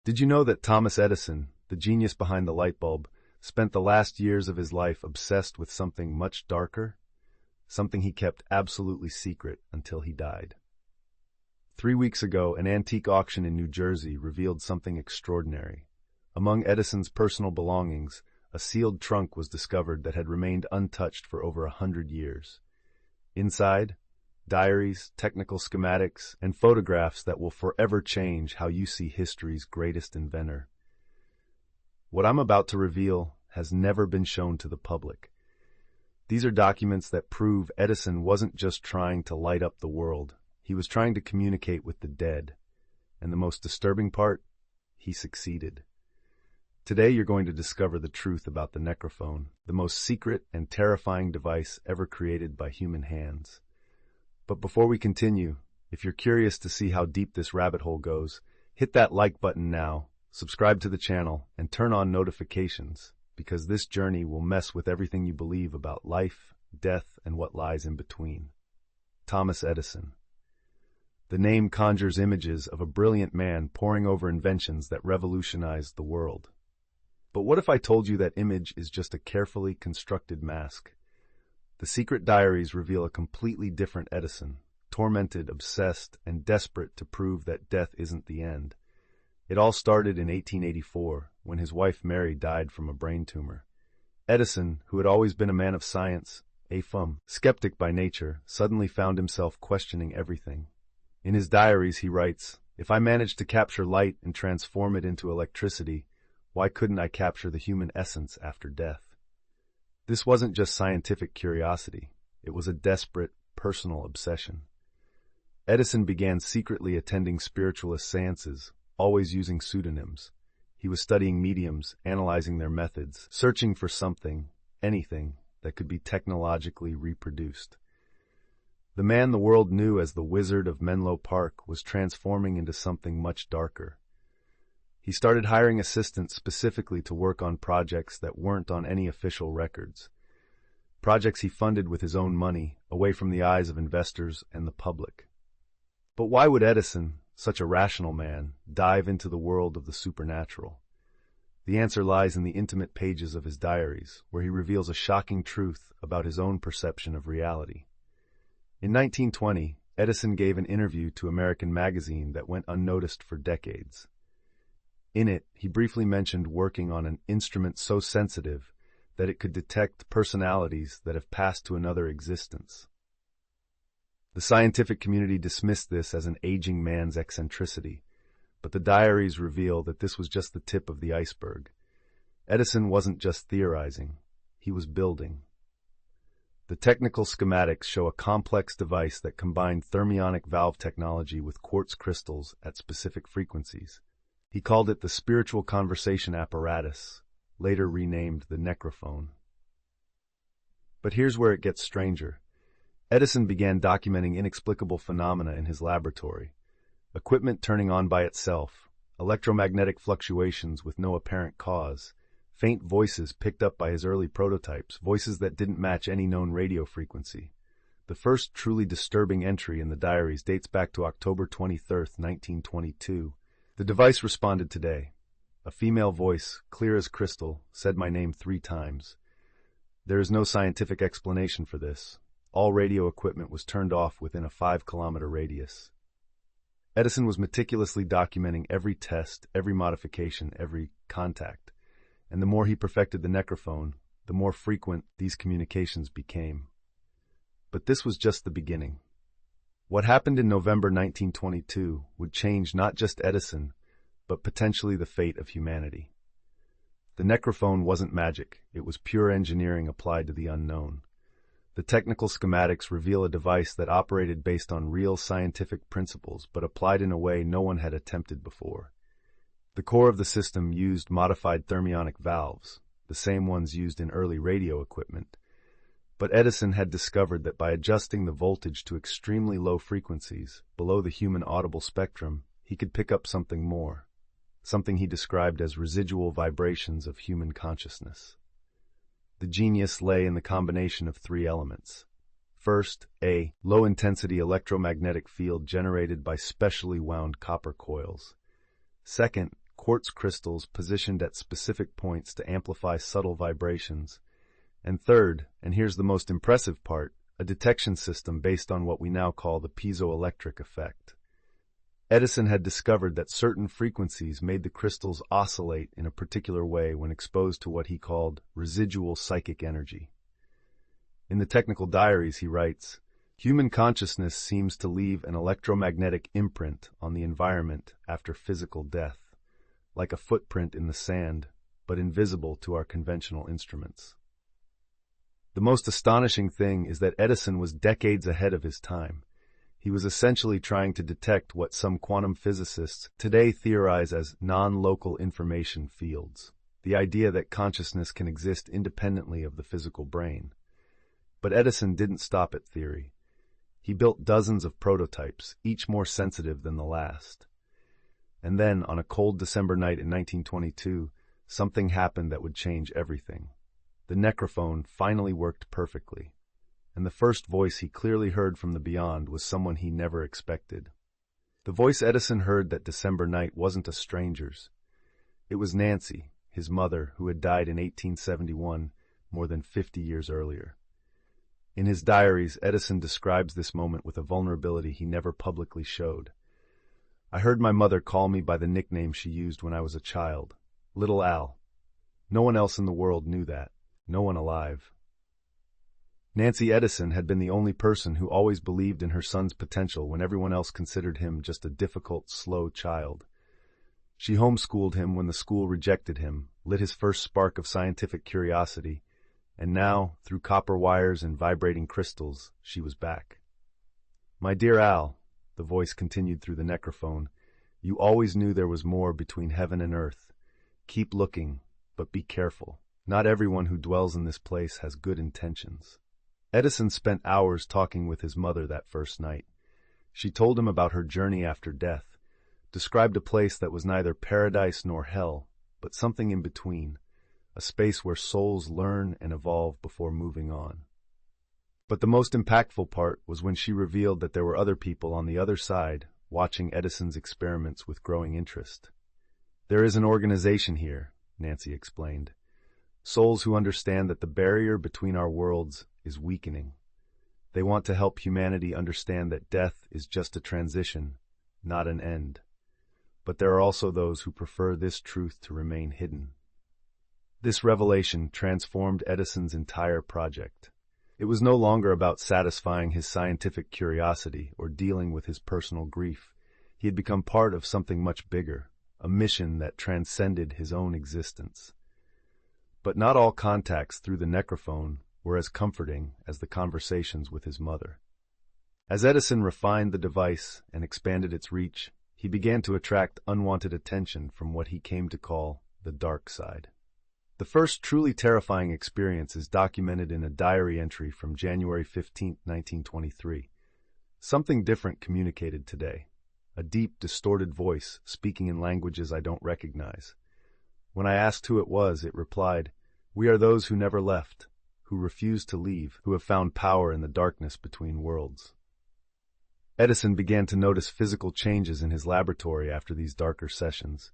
Did you know that Thomas Edison, the genius behind the light bulb, spent the last years of his life obsessed with something much darker? Something he kept absolutely secret until he died. 3 weeks ago, an antique auction in New Jersey revealed something extraordinary. Among Edison's personal belongings, a sealed trunk was discovered that had remained untouched for over 100 years. Inside, diaries, technical schematics, and photographs that will forever change how you see history's greatest inventor. What I'm about to reveal has never been shown to the public. These are documents that prove Edison wasn't just trying to light up the world. He was trying to communicate with the dead. And the most disturbing part, he succeeded. Today you're going to discover the truth about the necrophone, the most secret and terrifying device ever created by human hands. But before we continue, if you're curious to see how deep this rabbit hole goes, hit that like button now, subscribe to the channel, and turn on notifications, because this journey will mess with everything you believe about life, death, and what lies in between. Thomas Edison. The name conjures images of a brilliant man poring over inventions that revolutionized the world. But what if I told you that image is just a carefully constructed mask? The secret diaries reveal a completely different Edison, tormented, obsessed, and desperate to prove that death isn't the end. It all started in 1884, when his wife Mary died from a brain tumor. Edison, who had always been a man of science, a skeptic by nature, suddenly found himself questioning everything. In his diaries he writes, "If I managed to capture light and transform it into electricity, why couldn't I capture the human essence after death?" This wasn't just scientific curiosity. It was a desperate, personal obsession. Edison began secretly attending spiritualist seances, always using pseudonyms. He was studying mediums, analyzing their methods, searching for something, anything, that could be technologically reproduced. The man the world knew as the Wizard of Menlo Park was transforming into something much darker. He started hiring assistants specifically to work on projects that weren't on any official records. Projects he funded with his own money, away from the eyes of investors and the public. But why would Edison, such a rational man, dive into the world of the supernatural? The answer lies in the intimate pages of his diaries, where he reveals a shocking truth about his own perception of reality. In 1920, Edison gave an interview to American Magazine that went unnoticed for decades. In it, he briefly mentioned working on an instrument so sensitive that it could detect personalities that have passed to another existence. The scientific community dismissed this as an aging man's eccentricity, but the diaries reveal that this was just the tip of the iceberg. Edison wasn't just theorizing, he was building. The technical schematics show a complex device that combined thermionic valve technology with quartz crystals at specific frequencies. He called it the spiritual conversation apparatus, later renamed the necrophone. But here's where it gets stranger. Edison began documenting inexplicable phenomena in his laboratory. Equipment turning on by itself, electromagnetic fluctuations with no apparent cause, faint voices picked up by his early prototypes, voices that didn't match any known radio frequency. The first truly disturbing entry in the diaries dates back to October 23, 1922. The device responded today. A female voice, clear as crystal, said my name 3 times. There is no scientific explanation for this. All radio equipment was turned off within a 5-kilometer radius. Edison was meticulously documenting every test, every modification, every contact. And the more he perfected the necrophone, the more frequent these communications became. But this was just the beginning. What happened in November 1922 would change not just Edison, but potentially the fate of humanity. The necrophone wasn't magic, it was pure engineering applied to the unknown. The technical schematics reveal a device that operated based on real scientific principles, but applied in a way no one had attempted before. The core of the system used modified thermionic valves, the same ones used in early radio equipment. But Edison had discovered that by adjusting the voltage to extremely low frequencies, below the human audible spectrum, he could pick up something more, something he described as residual vibrations of human consciousness. The genius lay in the combination of 3 elements. First, a low-intensity electromagnetic field generated by specially wound copper coils. Second, quartz crystals positioned at specific points to amplify subtle vibrations. And third, and here's the most impressive part, a detection system based on what we now call the piezoelectric effect. Edison had discovered that certain frequencies made the crystals oscillate in a particular way when exposed to what he called residual psychic energy. In the technical diaries, he writes, "Human consciousness seems to leave an electromagnetic imprint on the environment after physical death, like a footprint in the sand, but invisible to our conventional instruments." The most astonishing thing is that Edison was decades ahead of his time. He was essentially trying to detect what some quantum physicists today theorize as non-local information fields, the idea that consciousness can exist independently of the physical brain. But Edison didn't stop at theory. He built dozens of prototypes, each more sensitive than the last. And then, on a cold December night in 1922, something happened that would change everything. The necrophone finally worked perfectly, and the first voice he clearly heard from the beyond was someone he never expected. The voice Edison heard that December night wasn't a stranger's. It was Nancy, his mother, who had died in 1871, more than 50 years earlier. In his diaries, Edison describes this moment with a vulnerability he never publicly showed. "I heard my mother call me by the nickname she used when I was a child, Little Al. No one else in the world knew that. No one alive." Nancy Edison had been the only person who always believed in her son's potential when everyone else considered him just a difficult, slow child. She homeschooled him when the school rejected him, lit his first spark of scientific curiosity, and now, through copper wires and vibrating crystals, she was back. "My dear Al," the voice continued through the necrophone, "you always knew there was more between heaven and earth. Keep looking, but be careful. Not everyone who dwells in this place has good intentions." Edison spent hours talking with his mother that first night. She told him about her journey after death, described a place that was neither paradise nor hell, but something in between, a space where souls learn and evolve before moving on. But the most impactful part was when she revealed that there were other people on the other side watching Edison's experiments with growing interest. "There is an organization here," Nancy explained. "Souls who understand that the barrier between our worlds is weakening. They want to help humanity understand that death is just a transition, not an end. But there are also those who prefer this truth to remain hidden." This revelation transformed Edison's entire project. It was no longer about satisfying his scientific curiosity or dealing with his personal grief. He had become part of something much bigger, a mission that transcended his own existence. But not all contacts through the necrophone were as comforting as the conversations with his mother. As Edison refined the device and expanded its reach, he began to attract unwanted attention from what he came to call the dark side. The first truly terrifying experience is documented in a diary entry from January 15, 1923. Something different communicated today, a deep, distorted voice speaking in languages I don't recognize. When I asked who it was, it replied, "We are those who never left, who refuse to leave, who have found power in the darkness between worlds." Edison began to notice physical changes in his laboratory after these darker sessions.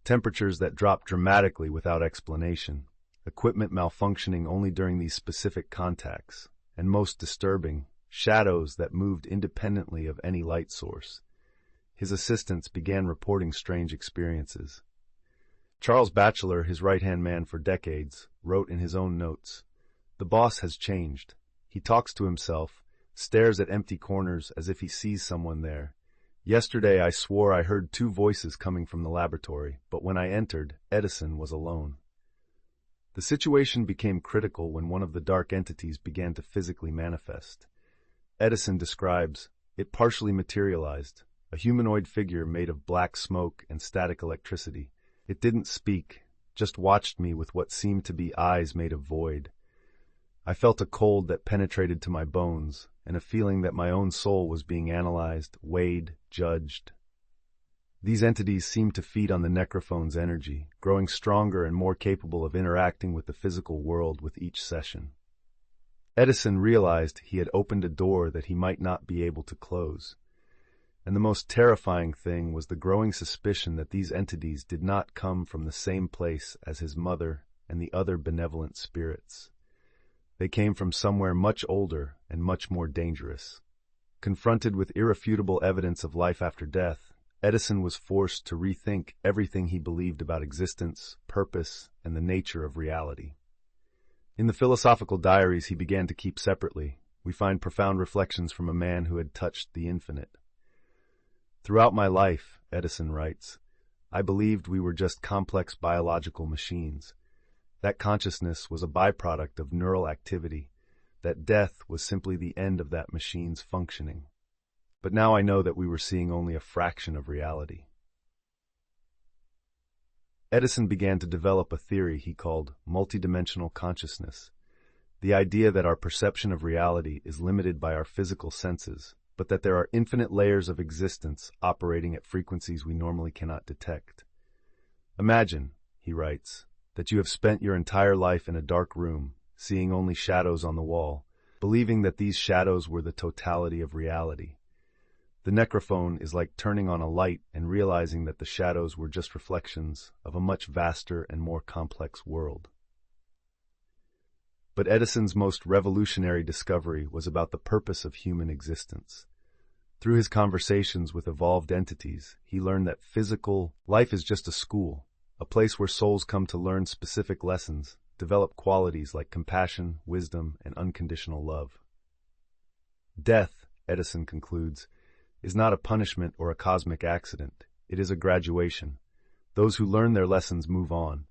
Temperatures that dropped dramatically without explanation, equipment malfunctioning only during these specific contacts, and most disturbing, shadows that moved independently of any light source. His assistants began reporting strange experiences. Charles Batchelor, his right-hand man for decades, wrote in his own notes, "The boss has changed. He talks to himself, stares at empty corners as if he sees someone there. Yesterday I swore I heard two voices coming from the laboratory, but when I entered, Edison was alone." The situation became critical when one of the dark entities began to physically manifest. Edison describes, "It partially materialized, a humanoid figure made of black smoke and static electricity. It didn't speak, just watched me with what seemed to be eyes made of void. I felt a cold that penetrated to my bones, and a feeling that my own soul was being analyzed, weighed, judged." These entities seemed to feed on the necrophone's energy, growing stronger and more capable of interacting with the physical world with each session. Edison realized he had opened a door that he might not be able to close. And the most terrifying thing was the growing suspicion that these entities did not come from the same place as his mother and the other benevolent spirits. They came from somewhere much older and much more dangerous. Confronted with irrefutable evidence of life after death, Edison was forced to rethink everything he believed about existence, purpose, and the nature of reality. In the philosophical diaries he began to keep separately, we find profound reflections from a man who had touched the infinite. Throughout my life, Edison writes, I believed we were just complex biological machines. That consciousness was a byproduct of neural activity, that death was simply the end of that machine's functioning. But now I know that we were seeing only a fraction of reality. Edison began to develop a theory he called multidimensional consciousness, the idea that our perception of reality is limited by our physical senses, but that there are infinite layers of existence operating at frequencies we normally cannot detect. Imagine, he writes, that you have spent your entire life in a dark room, seeing only shadows on the wall, believing that these shadows were the totality of reality. The necrophone is like turning on a light and realizing that the shadows were just reflections of a much vaster and more complex world. But Edison's most revolutionary discovery was about the purpose of human existence. Through his conversations with evolved entities, he learned that physical life is just a school, a place where souls come to learn specific lessons, develop qualities like compassion, wisdom, and unconditional love. Death, Edison concludes, is not a punishment or a cosmic accident. It is a graduation. Those who learn their lessons move on.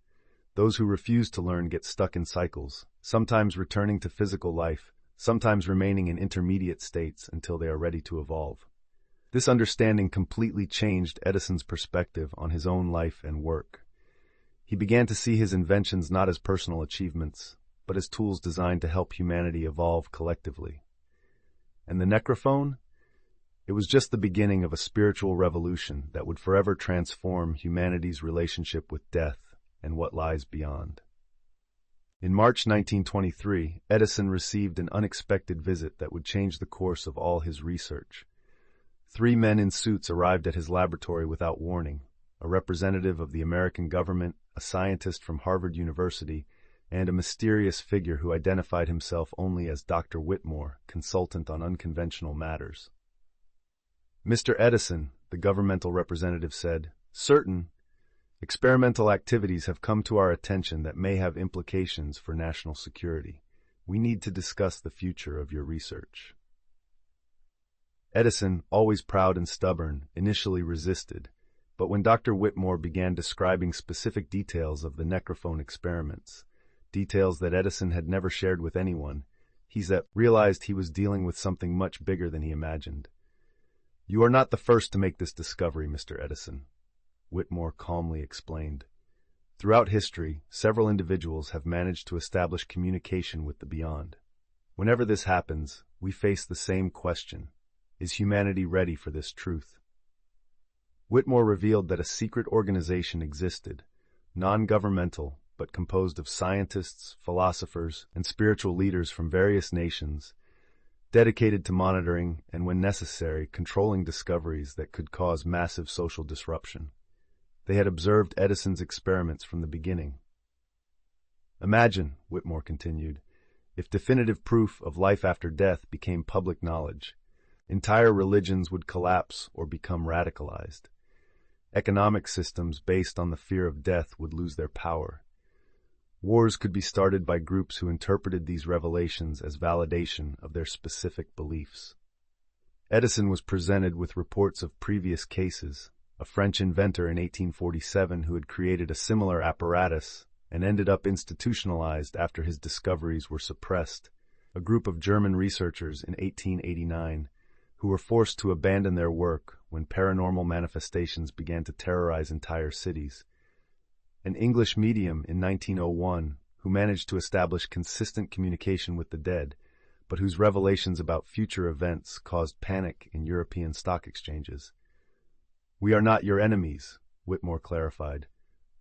Those who refuse to learn get stuck in cycles, sometimes returning to physical life, sometimes remaining in intermediate states until they are ready to evolve. This understanding completely changed Edison's perspective on his own life and work. He began to see his inventions not as personal achievements, but as tools designed to help humanity evolve collectively. And the necrophone? It was just the beginning of a spiritual revolution that would forever transform humanity's relationship with death and what lies beyond. In March 1923, Edison received an unexpected visit that would change the course of all his research. 3 men in suits arrived at his laboratory without warning, a representative of the American government, a scientist from Harvard University, and a mysterious figure who identified himself only as Dr. Whitmore, consultant on unconventional matters. Mr. Edison, the governmental representative said, certain experimental activities have come to our attention that may have implications for national security. We need to discuss the future of your research. Edison, always proud and stubborn, initially resisted, but when Dr. Whitmore began describing specific details of the necrophone experiments, details that Edison had never shared with anyone, he realized he was dealing with something much bigger than he imagined. You are not the first to make this discovery, Mr. Edison, Whitmore calmly explained. Throughout history, several individuals have managed to establish communication with the beyond. Whenever this happens, we face the same question. Is humanity ready for this truth? Whitmore revealed that a secret organization existed, non-governmental, but composed of scientists, philosophers, and spiritual leaders from various nations, dedicated to monitoring and, when necessary, controlling discoveries that could cause massive social disruption. They had observed Edison's experiments from the beginning. Imagine, Whitmore continued, if definitive proof of life after death became public knowledge. Entire religions would collapse or become radicalized. Economic systems based on the fear of death would lose their power. Wars could be started by groups who interpreted these revelations as validation of their specific beliefs. Edison was presented with reports of previous cases, a French inventor in 1847 who had created a similar apparatus and ended up institutionalized after his discoveries were suppressed, a group of German researchers in 1889 who were forced to abandon their work when paranormal manifestations began to terrorize entire cities, an English medium in 1901 who managed to establish consistent communication with the dead, but whose revelations about future events caused panic in European stock exchanges. We are not your enemies, Whitmore clarified.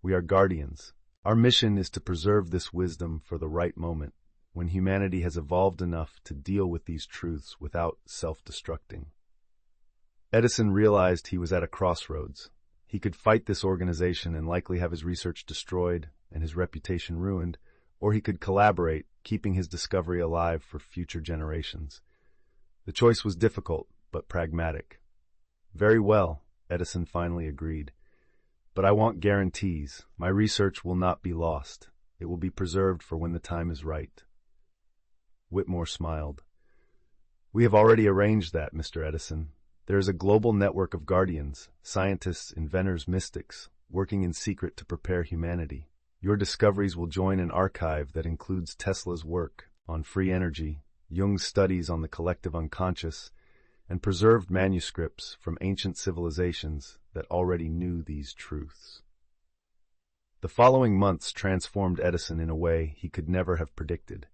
We are guardians. Our mission is to preserve this wisdom for the right moment, when humanity has evolved enough to deal with these truths without self-destructing. Edison realized he was at a crossroads. He could fight this organization and likely have his research destroyed and his reputation ruined, or he could collaborate, keeping his discovery alive for future generations. The choice was difficult, but pragmatic. Very well, Edison finally agreed. But I want guarantees. My research will not be lost. It will be preserved for when the time is right. Whitmore smiled. We have already arranged that, Mr. Edison. There is a global network of guardians, scientists, inventors, mystics, working in secret to prepare humanity. Your discoveries will join an archive that includes Tesla's work on free energy, Jung's studies on the collective unconscious, and preserved manuscripts from ancient civilizations that already knew these truths. The following months transformed Edison in a way he could never have predicted.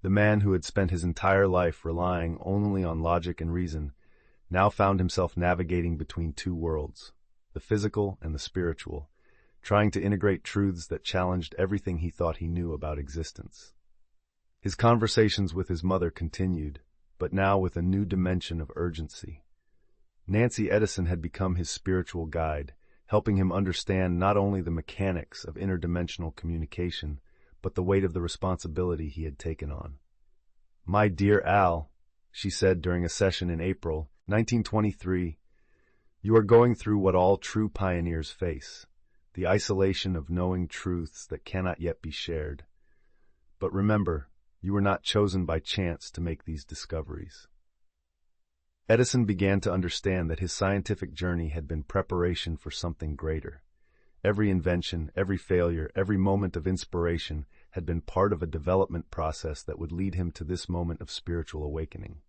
The man who had spent his entire life relying only on logic and reason now found himself navigating between two worlds, the physical and the spiritual, trying to integrate truths that challenged everything he thought he knew about existence. His conversations with his mother continued, but now with a new dimension of urgency. Nancy Edison had become his spiritual guide, helping him understand not only the mechanics of interdimensional communication, but the weight of the responsibility he had taken on. "My dear Al," she said during a session in April 1923, "you are going through what all true pioneers face, the isolation of knowing truths that cannot yet be shared. But remember, you were not chosen by chance to make these discoveries." Edison began to understand that his scientific journey had been preparation for something greater. Every invention, every failure, every moment of inspiration had been part of a development process that would lead him to this moment of spiritual awakening.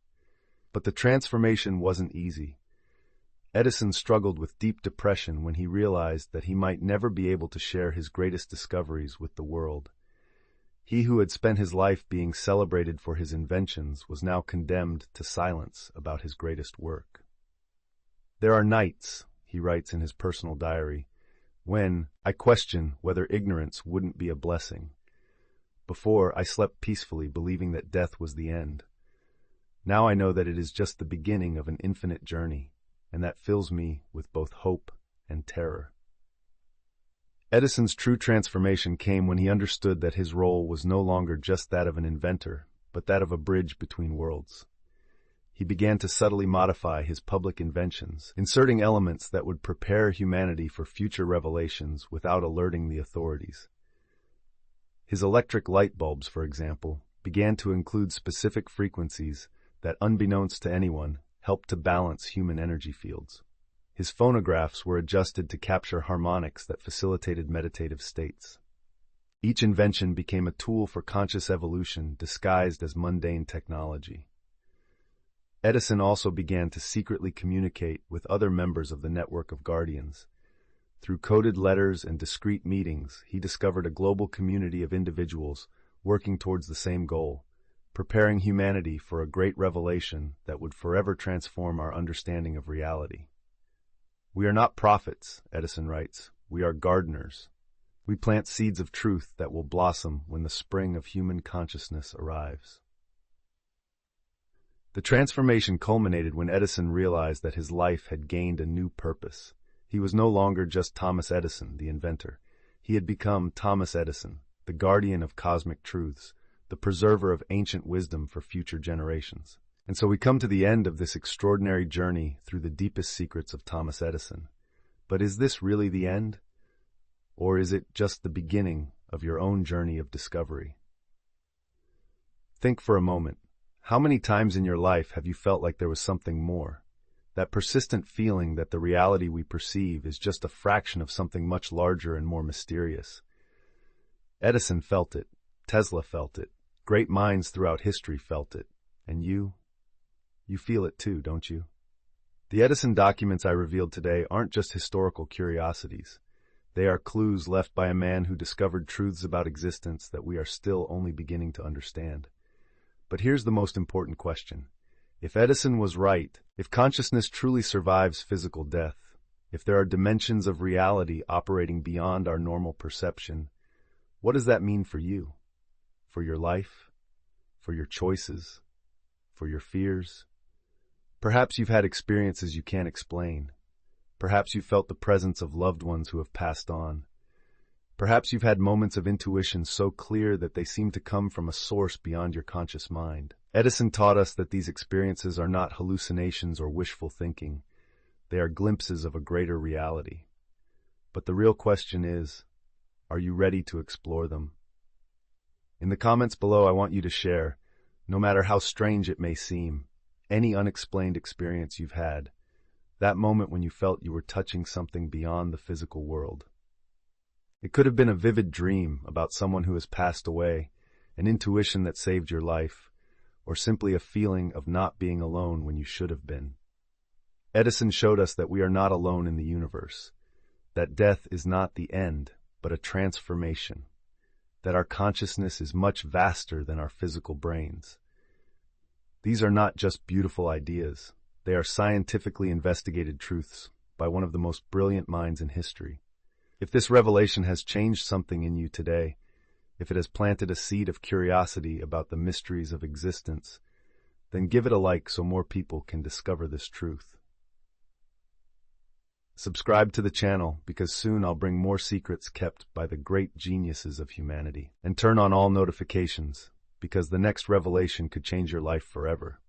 But the transformation wasn't easy. Edison struggled with deep depression when he realized that he might never be able to share his greatest discoveries with the world. He who had spent his life being celebrated for his inventions was now condemned to silence about his greatest work. "There are nights," he writes in his personal diary, "when I question whether ignorance wouldn't be a blessing. Before, I slept peacefully, believing that death was the end. Now I know that it is just the beginning of an infinite journey, and that fills me with both hope and terror." Edison's true transformation came when he understood that his role was no longer just that of an inventor, but that of a bridge between worlds. He began to subtly modify his public inventions, inserting elements that would prepare humanity for future revelations without alerting the authorities. His electric light bulbs, for example, began to include specific frequencies that, unbeknownst to anyone, helped to balance human energy fields. His phonographs were adjusted to capture harmonics that facilitated meditative states. Each invention became a tool for conscious evolution disguised as mundane technology. Edison also began to secretly communicate with other members of the network of guardians. Through coded letters and discreet meetings, he discovered a global community of individuals working towards the same goal, preparing humanity for a great revelation that would forever transform our understanding of reality. "We are not prophets," Edison writes. "We are gardeners. We plant seeds of truth that will blossom when the spring of human consciousness arrives." The transformation culminated when Edison realized that his life had gained a new purpose. He was no longer just Thomas Edison, the inventor. He had become Thomas Edison, the guardian of cosmic truths, the preserver of ancient wisdom for future generations. And so we come to the end of this extraordinary journey through the deepest secrets of Thomas Edison. But is this really the end? Or is it just the beginning of your own journey of discovery? Think for a moment. How many times in your life have you felt like there was something more? That persistent feeling that the reality we perceive is just a fraction of something much larger and more mysterious. Edison felt it. Tesla felt it. Great minds throughout history felt it. And you feel it too, don't you? The Edison documents I revealed today aren't just historical curiosities. They are clues left by a man who discovered truths about existence that we are still only beginning to understand. But here's the most important question. If Edison was right, if consciousness truly survives physical death, if there are dimensions of reality operating beyond our normal perception, what does that mean for you? For your life? For your choices? For your fears? Perhaps you've had experiences you can't explain. Perhaps you felt the presence of loved ones who have passed on. Perhaps you've had moments of intuition so clear that they seem to come from a source beyond your conscious mind. Edison taught us that these experiences are not hallucinations or wishful thinking. They are glimpses of a greater reality. But the real question is, are you ready to explore them? In the comments below, I want you to share, no matter how strange it may seem, any unexplained experience you've had, that moment when you felt you were touching something beyond the physical world. It could have been a vivid dream about someone who has passed away, an intuition that saved your life, or simply a feeling of not being alone when you should have been. Edison showed us that we are not alone in the universe, that death is not the end, but a transformation, that our consciousness is much vaster than our physical brains. These are not just beautiful ideas. They are scientifically investigated truths by one of the most brilliant minds in history. If this revelation has changed something in you today, if it has planted a seed of curiosity about the mysteries of existence, then give it a like so more people can discover this truth. Subscribe to the channel because soon I'll bring more secrets kept by the great geniuses of humanity. And turn on all notifications because the next revelation could change your life forever.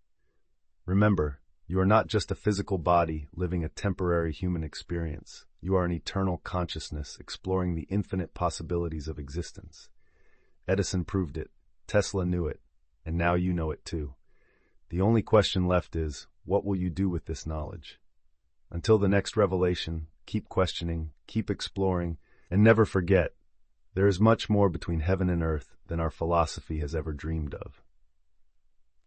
Remember, you are not just a physical body living a temporary human experience. You are an eternal consciousness exploring the infinite possibilities of existence. Edison proved it, Tesla knew it, and now you know it too. The only question left is, what will you do with this knowledge? Until the next revelation, keep questioning, keep exploring, and never forget, there is much more between heaven and earth than our philosophy has ever dreamed of.